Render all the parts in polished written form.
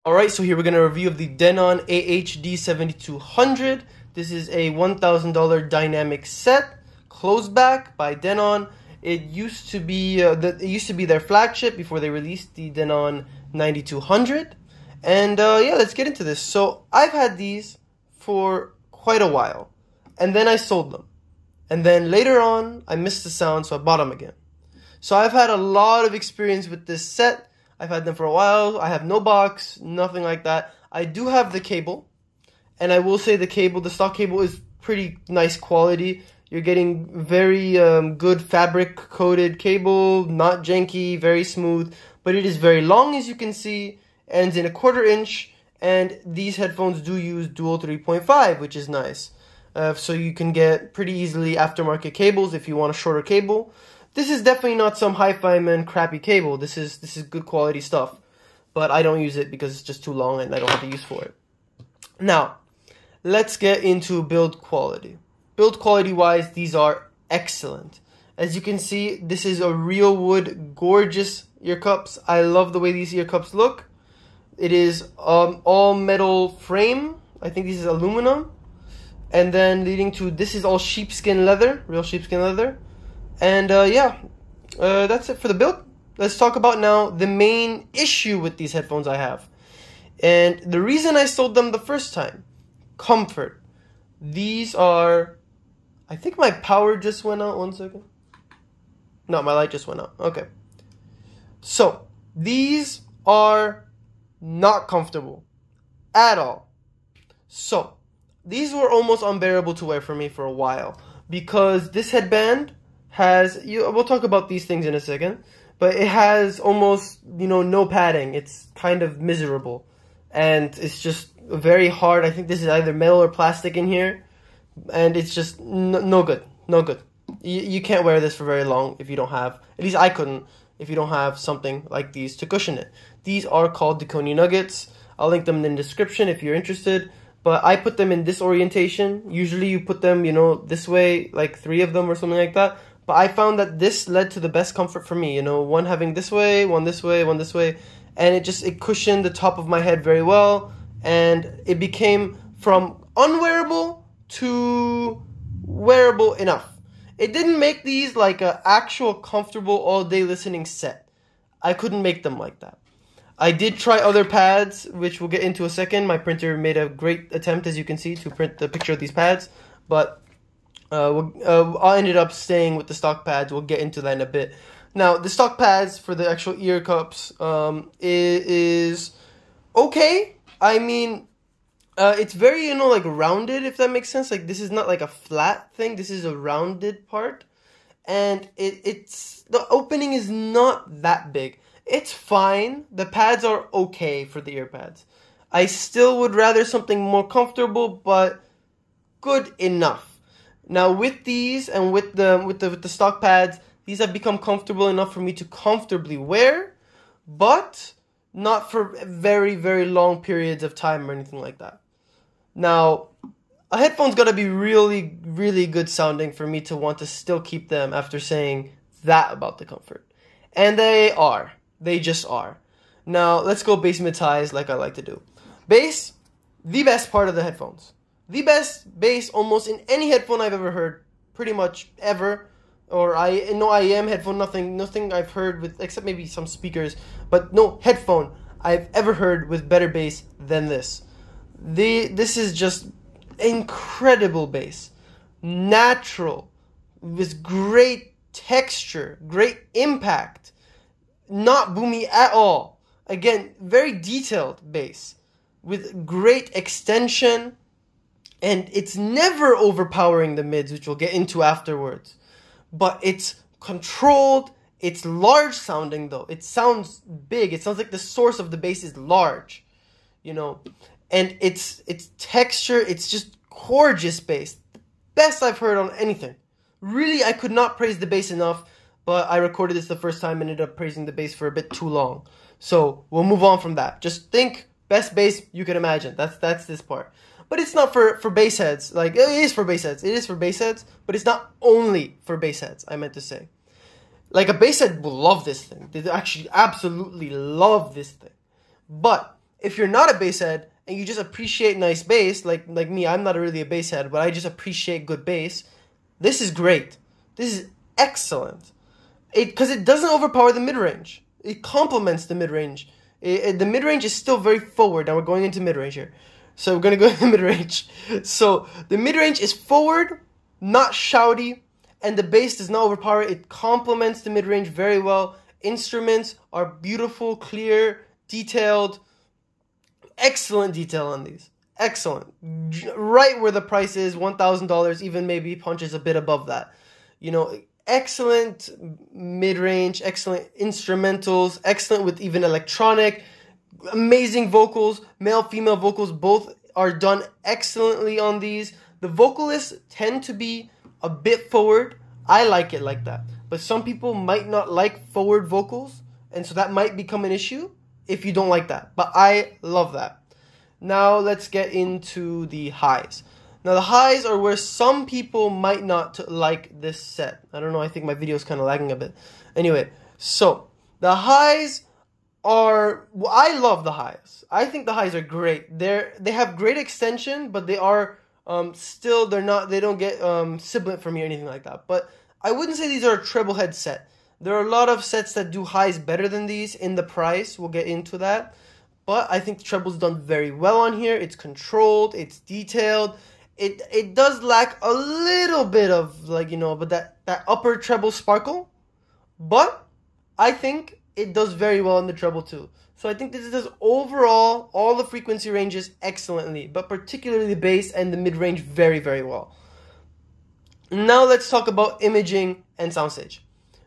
Alright, so here we're going to review of the Denon AH-D7200. This is a $1,000 dynamic set, closed back by Denon. It used to be their flagship before they released the Denon 9200. And yeah, let's get into this. So I've had these for quite a while, and then I sold them. And then later on, I missed the sound, so I bought them again. So I've had a lot of experience with this set. I've had them for a while. I have no box, nothing like that. I do have the cable, and I will say the stock cable is pretty nice quality. You're getting very good fabric coated cable, not janky, very smooth, but it is very long, as you can see, ends in 1/4 inch, and these headphones do use dual 3.5, which is nice. So you can get pretty easily aftermarket cables if you want a shorter cable. This is definitely not some hi-fi man crappy cable. This is good quality stuff, but I don't use it because it's just too long and I don't have the use for it. Now, let's get into build quality. Build quality wise, these are excellent. As you can see, this is a real wood, gorgeous ear cups. I love the way these ear cups look. It is all metal frame. I think this is aluminum. And then leading to, this is all sheepskin leather, real sheepskin leather. And yeah, that's it for the build. Let's talk about now the main issue with these headphones I have. And the reason I sold them the first time, comfort. These are, I think my power just went out, 1 second. No, my light just went out, okay. So, these are not comfortable at all. So, these were almost unbearable to wear for me for a while because this headband has, we'll talk about these things in a second, but it has almost, no padding. It's kind of miserable, and it's just very hard. I think this is either metal or plastic in here, and it's just no good, no good. You can't wear this for very long if you don't have, at least I couldn't, if you don't have something like these to cushion it. These are called Dekoni nuggets. I'll link them in the description if you're interested. But I put them in this orientation. Usually you put them, this way, like 3 of them or something like that. But I found that this led to the best comfort for me. One having this way, one this way, one this way. And it cushioned the top of my head very well. And it became from unwearable to wearable enough. It didn't make these like an actual comfortable all-day listening set. I couldn't make them like that. I did try other pads, which we'll get into a second. My printer made a great attempt, as you can see, to print the picture of these pads. But I ended up staying with the stock pads. We'll get into that in a bit. Now, the stock pads for the actual ear cups is okay. I mean, it's very, like rounded, if that makes sense. Like, this is not like a flat thing. This is a rounded part. And the opening is not that big. It's fine. The pads are okay for the Earpads. I still would rather something more comfortable, but good enough. Now with these and with the stock pads, these have become comfortable enough for me to comfortably wear, but not for very, very long periods of time or anything like that. Now, a headphone's got to be really, really good sounding for me to want to still keep them after saying that about the comfort. And they are. They just are. Now, let's go bass, mids, highs like I like to do. Bass, the best part of the headphones. The best bass almost in any headphone I've ever heard. Pretty much ever. Or no IEM headphone, nothing I've heard with, except maybe some speakers. But no headphone I've ever heard with better bass than this. This is just incredible bass. Natural. With great texture. Great impact. Not boomy at all. Again, very detailed bass with great extension, and it's never overpowering the mids, which we'll get into afterwards. But it's controlled. It's large sounding though. It sounds big. It sounds like the source of the bass is large, and it's texture. It's just gorgeous bass. The best I've heard on anything. Really, I could not praise the bass enough. But I recorded this the first time and ended up praising the bass for a bit too long. So we'll move on from that. Just think best bass you can imagine. That's this part. But it's not for bass heads. Like, it is for bass heads. It is for bass heads. But it's not only for bass heads, I meant to say. Like, a bass head will love this thing. They actually absolutely love this thing. But if you're not a bass head and you just appreciate nice bass, like me, I'm not really a bass head, but I just appreciate good bass, this is great. This is excellent. Because it doesn't overpower the mid-range. It complements the mid-range. The mid-range is still very forward. Now we're going into mid-range here. So we're going to go into mid-range. So the mid-range is forward, not shouty, and the bass does not overpower it. It complements the mid-range very well. Instruments are beautiful, clear, detailed. Excellent detail on these. Excellent. Right where the price is, $1,000, even maybe punches a bit above that. You know, excellent mid-range, excellent instrumentals, excellent with even electronic, amazing vocals, male, female vocals, both are done excellently on these. The vocalists tend to be a bit forward. I like it like that. But some people might not like forward vocals, and so that might become an issue if you don't like that. But I love that. Now let's get into the highs. Now the highs are where some people might not like this set. I don't know, I think my video is kind of lagging a bit. Anyway, so the highs are, well, I love the highs. I think the highs are great. They have great extension, but they are still, they don't get sibilant for me or anything like that. But I wouldn't say these are a treble head set. There are a lot of sets that do highs better than these in the price. We'll get into that. But I think the treble's done very well on here. It's controlled, it's detailed. It does lack a little bit of, like, you know, but that upper treble sparkle. But I think it does very well in the treble too. So I think this does overall all the frequency ranges excellently, but particularly the bass and the mid-range very, very well. Now let's talk about imaging and soundstage.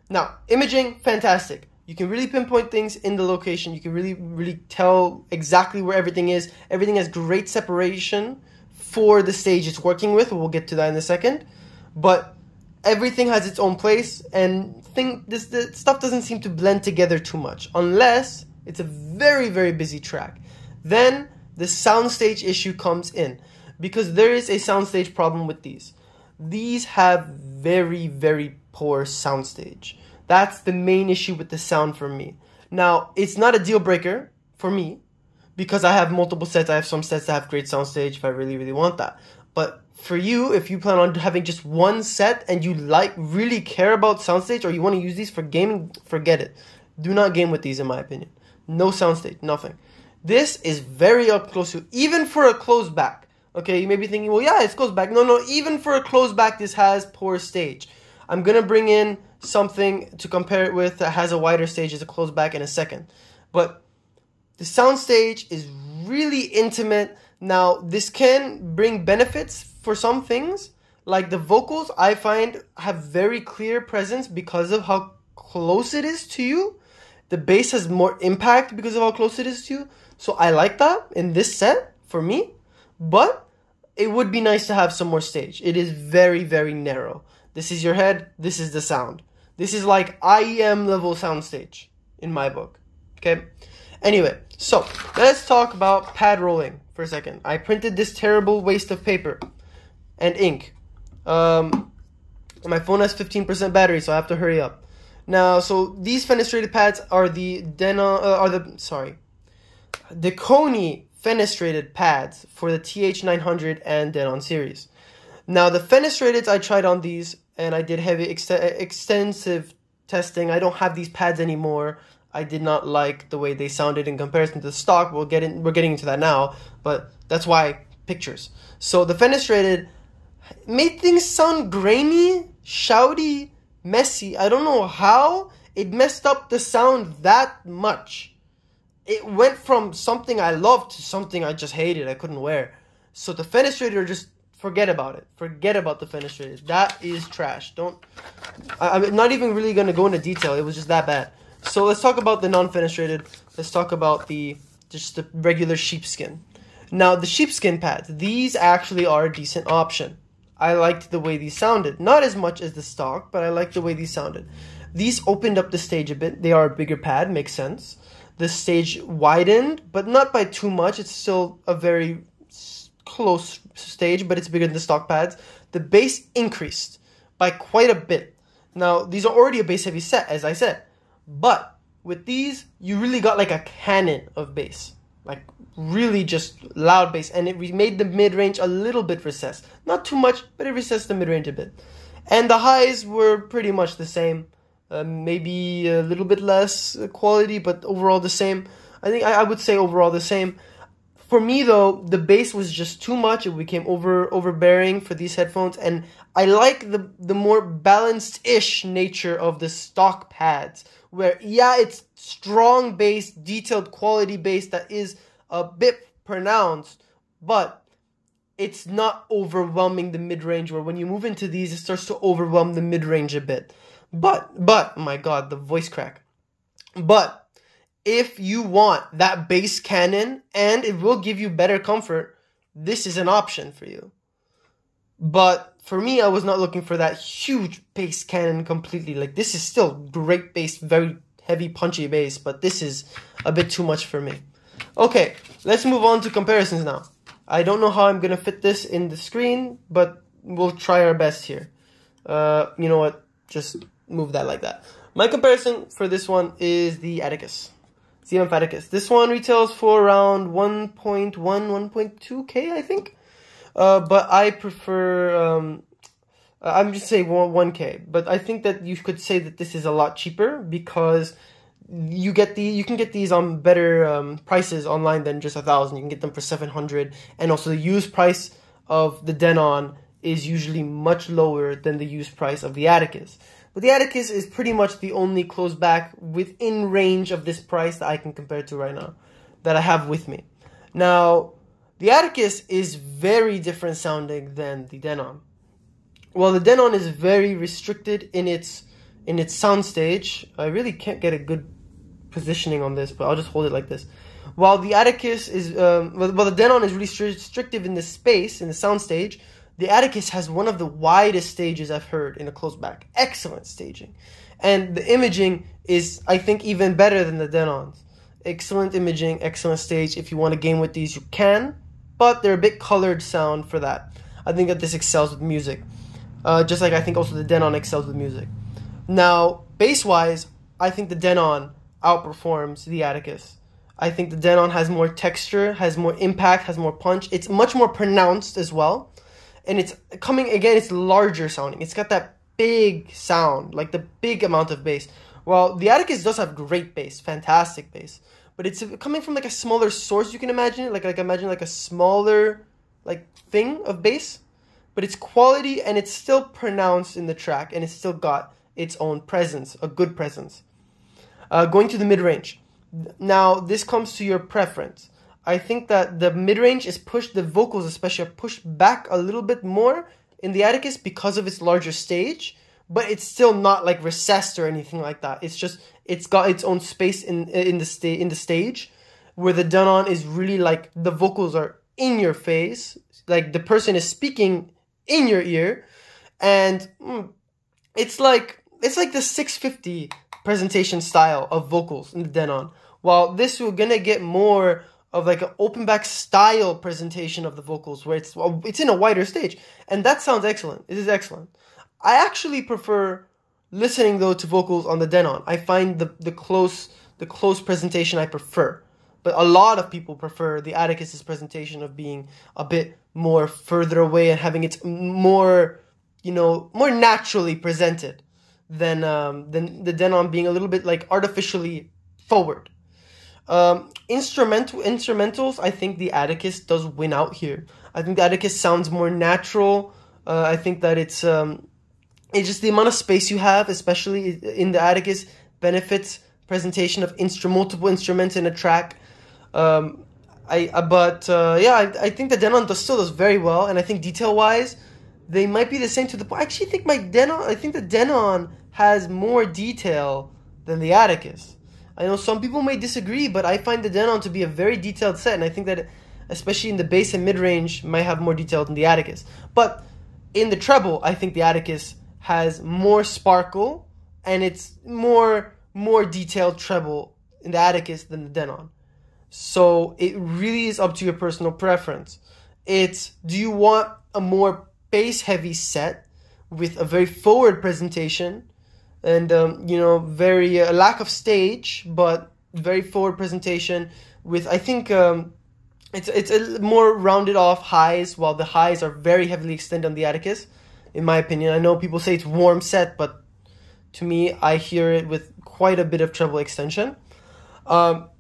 Now, imaging, fantastic. You can really pinpoint things in the location. You can really tell exactly where everything is. Everything has great separation for the stage it's working with. We'll get to that in a second. But everything has its own place, and the stuff doesn't seem to blend together too much unless it's a very, very busy track. Then the soundstage issue comes in, because there is a soundstage problem with these. These have very, very poor soundstage. That's the main issue with the sound for me. Now, it's not a deal breaker for me, because I have multiple sets. I have some sets that have great soundstage if I really, really want that. But for you, if you plan on having just one set and you really care about soundstage, or you want to use these for gaming, forget it. Do not game with these, in my opinion. No soundstage, nothing. This is very up close to, even for a closed back. Okay, you may be thinking, well, yeah, it's closed back. No, even for a closed back, this has poor stage. I'm going to bring in something to compare it with that has a wider stage as a closed back in a second. But the soundstage is really intimate. Now, this can bring benefits for some things. Like the vocals, I find, have very clear presence because of how close it is to you. The bass has more impact because of how close it is to you. So I like that in this set, for me. But it would be nice to have some more stage. It is very, very narrow. This is your head, this is the sound. This is like IEM level soundstage in my book. Okay? Anyway, so let's talk about pad rolling for a second. I printed this terrible waste of paper and ink. My phone has 15% battery, so I have to hurry up. Now, so these fenestrated pads are the Dekoni fenestrated pads for the TH900 and Denon series. Now, the fenestrated, I tried on these, and I did heavy, extensive testing. I don't have these pads anymore. I did not like the way they sounded in comparison to the stock. We're getting into that now, but that's why pictures. So the fenestrated made things sound grainy, shouty, messy. I don't know how it messed up the sound that much. It went from something I loved to something I just hated. I couldn't wear. So the fenestrated, just forget about it. Forget about the fenestrated. That is trash. I'm not even really going to go into detail. It was just that bad. So let's talk about the non-fenestrated. Let's talk about just the regular sheepskin. Now, the sheepskin pads, these actually are a decent option. I liked the way these sounded. Not as much as the stock, but I liked the way these sounded. These opened up the stage a bit. They are a bigger pad, makes sense. The stage widened, but not by too much. It's still a very close stage, but it's bigger than the stock pads. The bass increased by quite a bit. Now, these are already a bass-heavy set, as I said. But with these, you really got like a cannon of bass. like really just loud bass, and it made the mid-range a little bit recessed. Not too much, but it recessed the mid-range a bit. And the highs were pretty much the same. Maybe a little bit less quality, but overall the same. I think I would say overall the same. For me though, the bass was just too much. It became overbearing for these headphones, and I like the more balanced-ish nature of the stock pads, where yeah, it's strong bass, detailed quality bass that is a bit pronounced, but it's not overwhelming the mid-range, where when you move into these, it starts to overwhelm the mid-range a bit. But, oh my god, the voice crack. But if you want that bass cannon and it will give you better comfort, this is an option for you. But for me, I was not looking for that huge bass cannon completely. Like, this is still great bass, very heavy, punchy bass, but this is a bit too much for me. Okay, let's move on to comparisons now. I don't know how I'm going to fit this in the screen, but we'll try our best here. You know what? Just move that like that. My comparison for this one is the Atticus. ZMF Atticus. This one retails for around 1.1, 1.2K, I think. But I prefer, I'm just saying 1K. But I think that you could say that this is a lot cheaper because you can get these on better prices online than just 1,000. You can get them for 700, and also the used price of the Denon is usually much lower than the used price of the Atticus. But the Atticus is pretty much the only closed back within range of this price that I can compare to right now, that I have with me. Now, the Atticus is very different sounding than the Denon. Well, the Denon is very restricted in its soundstage. I really can't get a good positioning on this, but I'll just hold it like this. While the Atticus is, the Denon is really restrictive in the space, in the soundstage, the Atticus has one of the widest stages I've heard in a closed back. Excellent staging. And the imaging is, I think, even better than the Denon's. Excellent imaging, excellent stage. If you want to game with these, you can, but they're a bit colored sound for that. I think that this excels with music. Just like I think also the Denon excels with music. Now, bass-wise, I think the Denon outperforms the Atticus. I think the Denon has more texture, has more impact, has more punch. It's much more pronounced as well. And it's larger sounding. It's got that big sound, like the big amount of bass. Well, the Atticus does have great bass, fantastic bass. But it's coming from like a smaller source, you can imagine it. Like imagine like a smaller like thing of bass. But it's quality and it's still pronounced in the track. And it's still got its own presence, a good presence. Going to the mid-range. Now, this comes to your preference. I think that the mid-range is pushed, the vocals especially are pushed back a little bit more in the Atticus because of its larger stage, but it's still not like recessed or anything like that. It's just, it's got its own space in the stage, where the Denon is really like, the vocals are in your face, like the person is speaking in your ear, and it's like the 650 presentation style of vocals in the Denon, while this we're gonna get more of like an open back style presentation of the vocals, where it's in a wider stage, and that sounds excellent. It is excellent. I actually prefer listening though to vocals on the Denon. I find the close presentation I prefer, but a lot of people prefer the Atticus's presentation of being a bit more further away and having it more, more naturally presented than the Denon being a little bit like artificially forward. Instrumentals, I think the Atticus does win out here. I think the Atticus sounds more natural. I think that it's just the amount of space you have, especially in the Atticus, benefits presentation of multiple instruments in a track. I think the Denon still does very well, and I think detail-wise, they might be the same to the point. I actually think the Denon has more detail than the Atticus. I know some people may disagree, but I find the Denon to be a very detailed set, and I think that, especially in the bass and mid-range, might have more detail than the Atticus. But in the treble, I think the Atticus has more sparkle, and it's more detailed treble in the Atticus than the Denon. So it really is up to your personal preference. Do you want a more bass-heavy set with a very forward presentation, and very lack of stage, but very forward presentation with, I think, it's a more rounded off highs, while the highs are very heavily extended on the Atticus, in my opinion. I know people say it's warm set, but to me, I hear it with quite a bit of treble extension. Or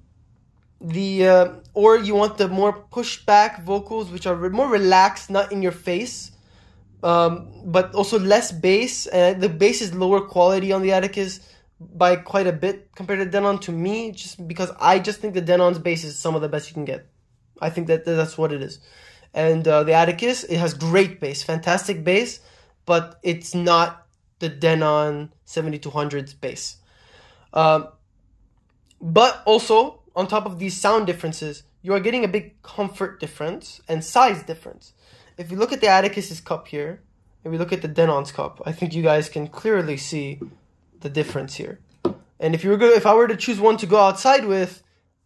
you want the more pushed back vocals, which are more relaxed, not in your face, but also less bass. The bass is lower quality on the Atticus by quite a bit compared to Denon, to me, just because I just think the Denon's bass is some of the best you can get. I think that's what it is. And the Atticus, it has great bass, fantastic bass, but it's not the Denon 7200's bass. But also, on top of these sound differences, you are getting a big comfort difference and size difference. If you look at the Atticus's cup here, and we look at the Denon's cup, I think you guys can clearly see the difference here. And if I were to choose one to go outside with,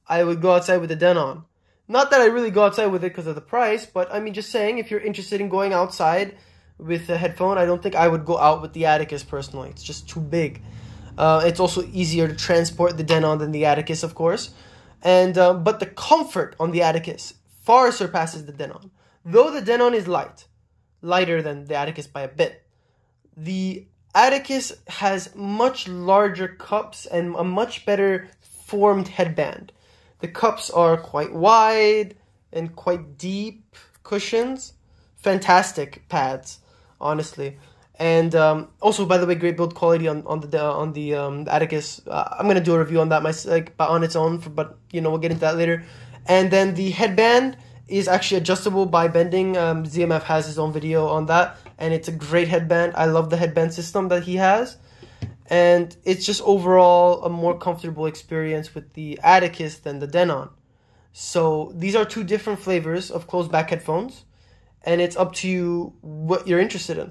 I would go outside with the Denon. Not that I really go outside with it because of the price, but I mean, just saying, if you're interested in going outside with a headphone, I don't think I would go out with the Atticus personally. It's just too big. It's also easier to transport the Denon than the Atticus, of course. And but the comfort on the Atticus far surpasses the Denon. Though the Denon is lighter than the Atticus by a bit, the Atticus has much larger cups and a much better formed headband. The cups are quite wide and quite deep cushions. Fantastic pads, honestly. And also, by the way, great build quality on the Atticus. I'm gonna do a review on that on its own, but we'll get into that later. And then the headband is actually adjustable by bending. ZMF has his own video on that, and it's a great headband. I love the headband system that he has. And it's just overall a more comfortable experience with the Atticus than the Denon. So these are two different flavors of closed back headphones, and it's up to you what you're interested in.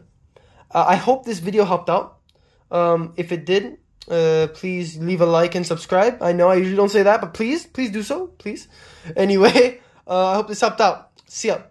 I hope this video helped out. If it did, please leave a like and subscribe. I know I usually don't say that, but please do so, please. Anyway, I hope this helped out. See ya.